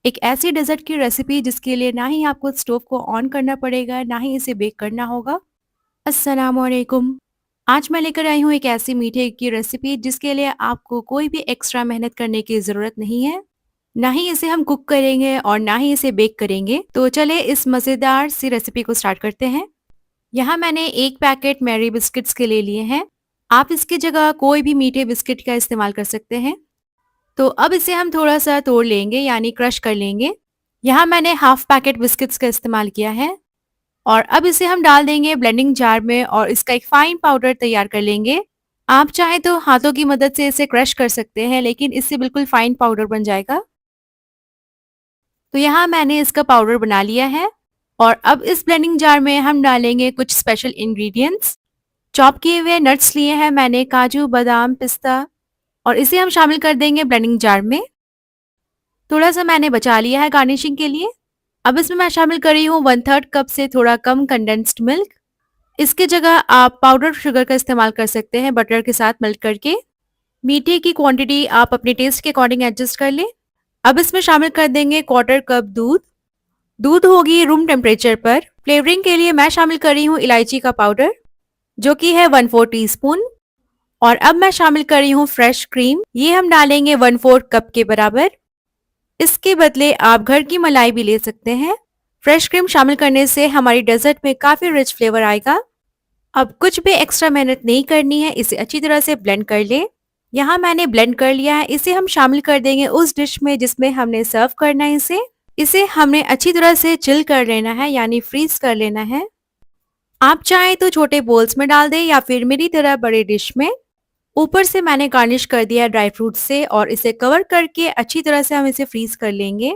एक ऐसी डेज़र्ट की रेसिपी जिसके लिए ना ही आपको स्टोव को ऑन करना पड़ेगा, ना ही इसे बेक करना होगा। अस्सलामुअलैकुम। आज मैं लेकर आई हूँ एक ऐसी मीठे की रेसिपी जिसके लिए आपको कोई भी एक्स्ट्रा मेहनत करने की ज़रूरत नहीं है। ना ही इसे हम कुक करेंगे और ना ही इसे बेक करेंगे। तो चलिए इस मज़ेदार सी रेसिपी को स्टार्ट करते हैं। यहाँ मैंने 1 पैकेट मैरी बिस्किट्स के ले लिए हैं। आप इसकी जगह कोई भी मीठे बिस्किट का इस्तेमाल कर सकते हैं। तो अब इसे हम थोड़ा-सा तोड़ लेंगे यानी क्रश कर लेंगे। यहाँ मैंने हाफ पैकेट बिस्किट्स का इस्तेमाल किया है और अब इसे हम डाल देंगे ब्लेंडिंग जार में और इसका एक फाइन पाउडर तैयार कर लेंगे। आप चाहें तो हाथों की मदद से इसे क्रश कर सकते हैं लेकिन इससे बिल्कुल फाइन पाउडर बन जाएगा। तो यहाँ मैंने इसका पाउडर बना लिया है और अब इस ब्लेंडिंग जार में हम डालेंगे कुछ स्पेशल इंग्रेडिएंट्स। चॉप किए हुए नट्स लिए हैं मैंने काजू, बादाम, पिस्ता और इसे हम शामिल कर देंगे ब्लेंडिंग जार में। थोड़ा-सा मैंने बचा लिया है गार्निशिंग के लिए। अब इसमें मैं शामिल कर रही हूँ 1/3 कप से थोड़ा कम कंडेंस्ड मिल्क। इसकी जगह आप पाउडर शुगर का इस्तेमाल कर सकते हैं बटर के साथ मेल्ट करके। मीठे की क्वांटिटी आप अपने टेस्ट के अकॉर्डिंग एडजस्ट कर लें। अब इसमें शामिल कर देंगे क्वार्टर कप दूध। दूध होगी रूम टेम्परेचर पर। फ्लेवरिंग के लिए मैं शामिल कर रही हूँ इलायची का पाउडर जो कि है 1/4 टीस्पून। और अब मैं शामिल कर रही हूँ फ्रेश क्रीम। ये हम डालेंगे 1/4 कप के बराबर। इसके बदले आप घर की मलाई भी ले सकते हैं। फ्रेश क्रीम शामिल करने से हमारी डेजर्ट में काफ़ी रिच फ्लेवर आएगा। अब कुछ भी एक्स्ट्रा मेहनत नहीं करनी है, इसे अच्छी तरह से ब्लेंड कर लें। यहाँ मैंने ब्लेंड कर लिया है, इसे हम शामिल कर देंगे उस डिश में जिसमें हमने सर्व करना है इसे। इसे हमने अच्छी तरह से चिल कर लेना है यानी फ्रीज कर लेना है। आप चाहें तो छोटे बोल्स में डाल दें या फिर मेरी तरह बड़े डिश में। ऊपर से मैंने गार्निश कर दिया ड्राई फ्रूट से और इसे कवर करके अच्छी तरह से हम इसे फ्रीज कर लेंगे।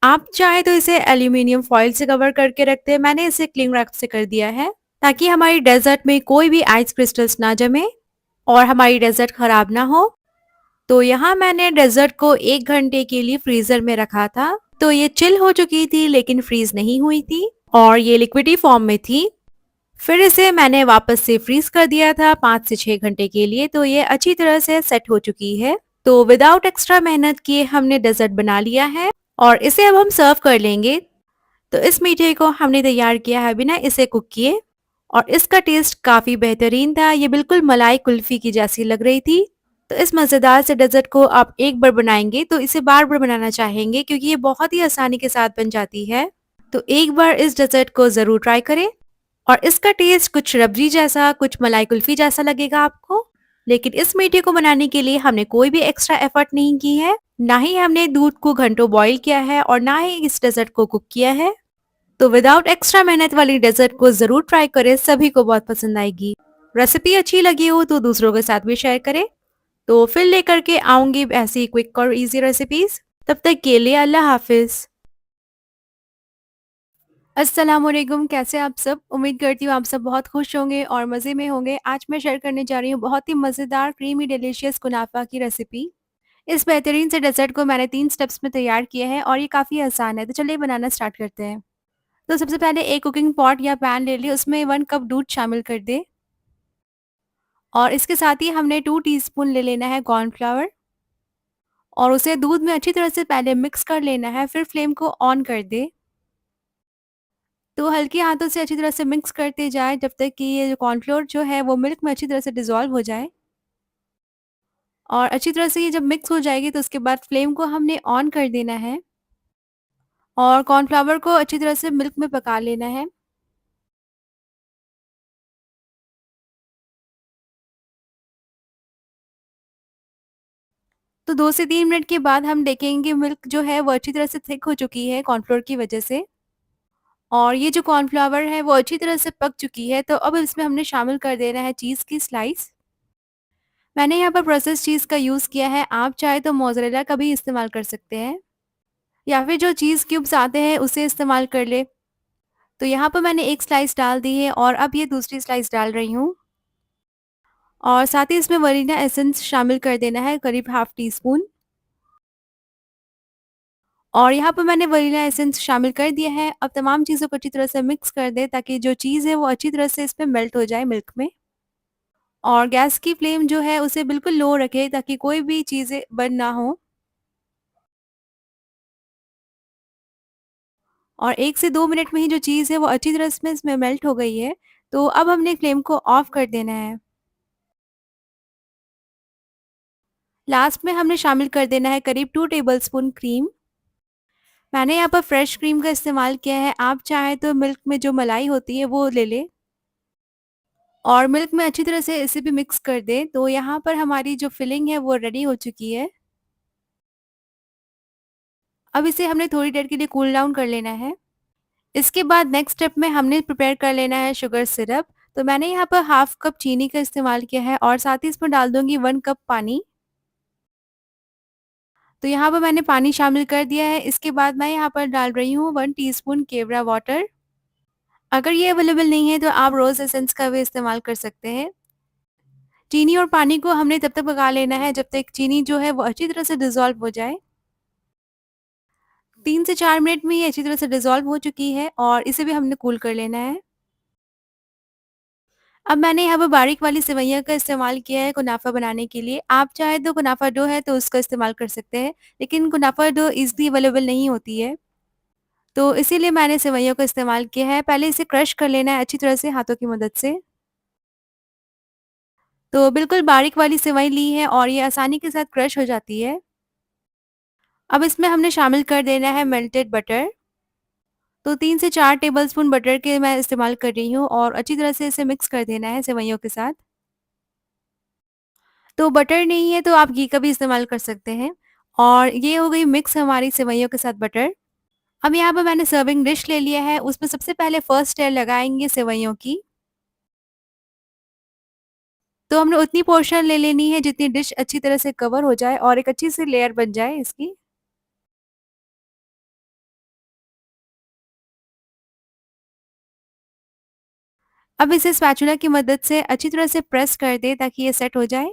आप चाहे तो इसे एल्यूमिनियम फॉइल से कवर करके रखते हैं, मैंने इसे क्लिंग रैप से कर दिया है ताकि हमारी डेजर्ट में कोई भी आइस क्रिस्टल्स ना जमे और हमारी डेजर्ट खराब ना हो। तो यहाँ मैंने डेजर्ट को 1 घंटे के लिए फ्रीजर में रखा था। तो ये चिल हो चुकी थी लेकिन फ्रीज नहीं हुई थी और ये लिक्विडी फॉर्म में थी। फिर इसे मैंने वापस से फ्रीज कर दिया था 5 से 6 घंटे के लिए, तो ये अच्छी तरह से सेट हो चुकी है। तो विदाउट एक्स्ट्रा मेहनत किए हमने डेजर्ट बना लिया है और इसे अब हम सर्व कर लेंगे। तो इस मीठे को हमने तैयार किया है बिना इसे कुक किए और इसका टेस्ट काफ़ी बेहतरीन था। ये बिल्कुल मलाई कुल्फ़ी की जैसी लग रही थी। तो इस मज़ेदार से डेज़र्ट को आप एक बार बनाएँगे तो इसे बार-बार बनाना चाहेंगे क्योंकि ये बहुत ही आसानी के साथ बन जाती है। तो एक बार इस डेज़र्ट को ज़रूर ट्राई करें और इसका टेस्ट कुछ रबड़ी जैसा, कुछ मलाई कुल्फ़ी जैसा लगेगा आपको। लेकिन इस मीठे को बनाने के लिए हमने कोई भी एक्स्ट्रा एफ़र्ट नहीं की है। ना ही हमने दूध को घंटों बॉयल किया है और ना ही इस डेज़र्ट को कुक किया है। तो विदाउट एक्स्ट्रा मेहनत वाली डेजर्ट को ज़रूर ट्राई करें, सभी को बहुत पसंद आएगी। रेसिपी अच्छी लगी हो तो दूसरों के साथ भी शेयर करें। तो फिर लेकर के आऊँगी ऐसी क्विक और ईज़ी रेसिपीज़। तब तक के लिए अल्लाह हाफ़िज़। अस्सलाम वालेकुम, कैसे आप सब? उम्मीद करती हूँ आप सब बहुत खुश होंगे और मज़े में होंगे। आज मैं शेयर करने जा रही हूँ बहुत ही मज़ेदार क्रीमी डिलीशियस कुनाफा की रेसिपी। इस बेहतरीन से डेज़र्ट को मैंने 3 स्टेप्स में तैयार किया है और ये काफ़ी आसान है। तो चलिए बनाना स्टार्ट करते हैं। तो सबसे पहले एक कुकिंग पॉट या पैन ले लें, उसमें 1 कप दूध शामिल कर दें और इसके साथ ही हमने 2 टीस्पून ले लेना है कॉर्नफ्लावर और उसे दूध में अच्छी तरह से पहले मिक्स कर लेना है, फिर फ्लेम को ऑन कर दें। तो हल्के हाथों से अच्छी तरह से मिक्स करते जाएँ जब तक कि ये जो कॉर्नफ्लोर जो है वो मिल्क में अच्छी तरह से डिज़ॉल्व हो जाए। और अच्छी तरह से ये जब मिक्स हो जाएगी तो उसके बाद फ्लेम को हमने ऑन कर देना है और कॉर्नफ्लावर को अच्छी तरह से मिल्क में पका लेना है। तो 2 से 3 मिनट के बाद हम देखेंगे मिल्क जो है वो अच्छी तरह से थिक हो चुकी है कॉर्नफ्लोर की वजह से और ये जो कॉर्नफ्लावर है वो अच्छी तरह से पक चुकी है। तो अब इसमें हमने शामिल कर देना है चीज़ की स्लाइस। मैंने यहाँ पर प्रोसेस्ड चीज़ का यूज़ किया है, आप चाहे तो मोज़रेला का भी इस्तेमाल कर सकते हैं या फिर जो चीज़ क्यूब्स आते हैं उसे इस्तेमाल कर लें। तो यहाँ पर मैंने एक स्लाइस डाल दी है और अब ये दूसरी स्लाइस डाल रही हूँ और साथ ही इसमें वनीला एसेंस शामिल कर देना है करीब हाफ टी स्पून। और यहाँ पर मैंने वनीला एसेंस शामिल कर दिया है। अब तमाम चीज़ों को अच्छी तरह से मिक्स कर दें ताकि जो चीज़ है वो अच्छी तरह से इसमें मेल्ट हो जाए मिल्क में। और गैस की फ्लेम जो है उसे बिल्कुल लो रखें ताकि कोई भी चीज़ें बर्न ना हो। और 1 से 2 मिनट में ही जो चीज़ है वो अच्छी तरह से इसमें मेल्ट हो गई है। तो अब हमने फ्लेम को ऑफ कर देना है। लास्ट में हमने शामिल कर देना है करीब 2 टेबलस्पून क्रीम। मैंने यहाँ पर फ्रेश क्रीम का इस्तेमाल किया है, आप चाहें तो मिल्क में जो मलाई होती है वो ले लें और मिल्क में अच्छी तरह से इसे भी मिक्स कर दें। तो यहाँ पर हमारी जो फिलिंग है वो रेडी हो चुकी है। अब इसे हमने थोड़ी देर के लिए कूल डाउन कर लेना है। इसके बाद नेक्स्ट स्टेप में हमने प्रिपेयर कर लेना है शुगर सिरप। तो मैंने यहाँ पर हाफ कप चीनी का इस्तेमाल किया है और साथ ही इसमें डाल दूंगी 1 कप पानी। तो यहाँ पर मैंने पानी शामिल कर दिया है। इसके बाद मैं यहाँ पर डाल रही हूँ 1 टीस्पून केवड़ा वाटर। अगर ये अवेलेबल नहीं है तो आप रोज़ एसेंस का भी इस्तेमाल कर सकते हैं। चीनी और पानी को हमने तब तक पका लेना है जब तक चीनी जो है वो अच्छी तरह से डिज़ोल्व हो जाए। 3 से 4 मिनट में ये अच्छी तरह से डिज़ोल्व हो चुकी है और इसे भी हमने कूल कर लेना है। अब मैंने यहाँ पर बारीक वाली सेवइयाँ का इस्तेमाल किया है कुनाफा बनाने के लिए। आप चाहे तो कुनाफा डो है तो उसका इस्तेमाल कर सकते हैं, लेकिन कुनाफा डो ईज़िली अवेलेबल नहीं होती है। तो इसीलिए मैंने सेवइयों का इस्तेमाल किया है। पहले इसे क्रश कर लेना है अच्छी तरह से हाथों की मदद से। तो बिल्कुल बारीक वाली सेवई ली है और ये आसानी के साथ क्रश हो जाती है। अब इसमें हमने शामिल कर देना है मेल्टेड बटर। तो 3 से 4 टेबलस्पून बटर के मैं इस्तेमाल कर रही हूँ और अच्छी तरह से इसे मिक्स कर देना है सेवइयों के साथ। तो बटर नहीं है तो आप घी का भी इस्तेमाल कर सकते हैं और ये हो गई मिक्स हमारी सेवइयों के साथ बटर। अब यहाँ पर मैंने सर्विंग डिश ले लिया है, उसमें सबसे पहले फर्स्ट लेयर लगाएँगे सेवइयों की। तो हमने उतनी पोर्शन ले लेनी है जितनी डिश अच्छी तरह से कवर हो जाए और एक अच्छी सी लेयर बन जाए इसकी। अब इसे स्पैचुला की मदद से अच्छी तरह से प्रेस कर दें ताकि ये सेट हो जाए।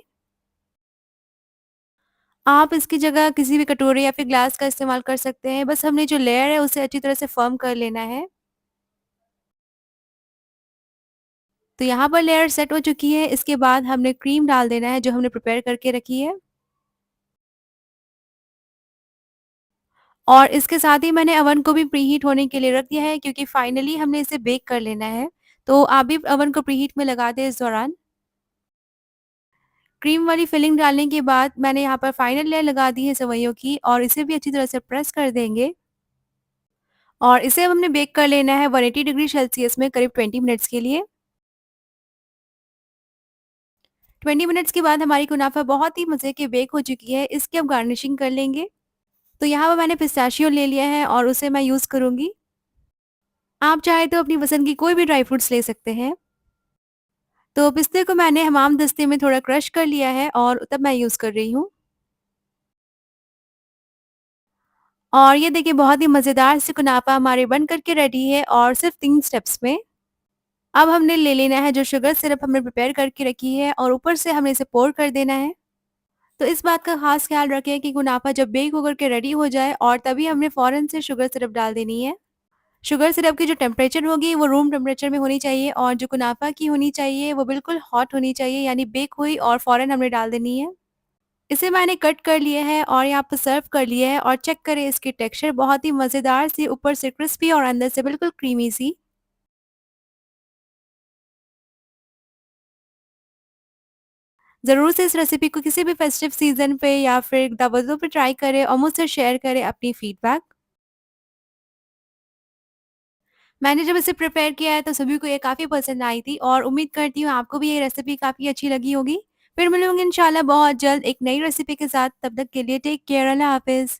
आप इसकी जगह किसी भी कटोरे या फिर ग्लास का इस्तेमाल कर सकते हैं। बस हमने जो लेयर है उसे अच्छी तरह से फर्म कर लेना है। तो यहाँ पर लेयर सेट हो चुकी है। इसके बाद हमने क्रीम डाल देना है जो हमने प्रिपेयर करके रखी है। और इसके साथ ही मैंने अवन को भी प्रीहीट होने के लिए रख दिया है क्योंकि फाइनली हमने इसे बेक कर लेना है। तो आप भी अवन को प्रीहीट में लगा दें इस दौरान। क्रीम वाली फिलिंग डालने के बाद मैंने यहाँ पर फाइनल लेयर लगा दी है सेवइयों की और इसे भी अच्छी तरह से प्रेस कर देंगे। और इसे अब हमने बेक कर लेना है 180 डिग्री सेल्सियस में करीब 20 मिनट्स के लिए। 20 मिनट्स के बाद हमारी कुनाफा बहुत ही मज़े की बेक हो चुकी है। इसकी अब गार्निशिंग कर लेंगे। तो यहाँ पर मैंने पिस्ताशियो ले लिया है और उसे मैं यूज़ करूँगी। आप चाहे तो अपनी पसंद की कोई भी ड्राई फ्रूट्स ले सकते हैं। तो पिस्ते को मैंने हमाम-दस्ते में थोड़ा क्रश कर लिया है और तब मैं यूज़ कर रही हूँ। और ये देखिए बहुत ही मज़ेदार सी कुनाफा हमारे बन कर के रेडी है और सिर्फ़ 3 स्टेप्स में। अब हमने ले लेना है जो शुगर सिरप हमने प्रिपेयर करके रखी है और ऊपर से हमें इसे पोर कर देना है। तो इस बात का ख़ास ख़्याल रखें कि कुनाफा जब बेक होकर के रेडी हो जाए और तभी हमने फ़ौरन से शुगर सिरप डाल देनी है। शुगर सिरप की जो टेम्परेचर होगी वो रूम टेम्परेचर में होनी चाहिए और जो कुनाफा की होनी चाहिए वो बिल्कुल हॉट होनी चाहिए, यानी बेक हुई और फ़ौरन हमने डाल देनी है। इसे मैंने कट कर लिया है और यहाँ पे सर्व कर लिया है और चेक करें इसकी टेक्सचर बहुत ही मज़ेदार सी, ऊपर से क्रिस्पी और अंदर से बिल्कुल क्रीमी सी। ज़रूर से इस रेसिपी को किसी भी फेस्टिव सीज़न पे या फिर दावतों पे ट्राई करें और मुझसे शेयर करें अपनी फीडबैक। मैंने जब इसे प्रिपेयर किया है तो सभी को ये काफ़ी पसंद आई थी और उम्मीद करती हूँ आपको भी ये रेसिपी काफ़ी अच्छी लगी होगी। फिर मिलूँगी इंशाल्लाह बहुत जल्द एक नई रेसिपी के साथ, तब तक के लिए टेक केयर, अल्लाह हाफ़िज़।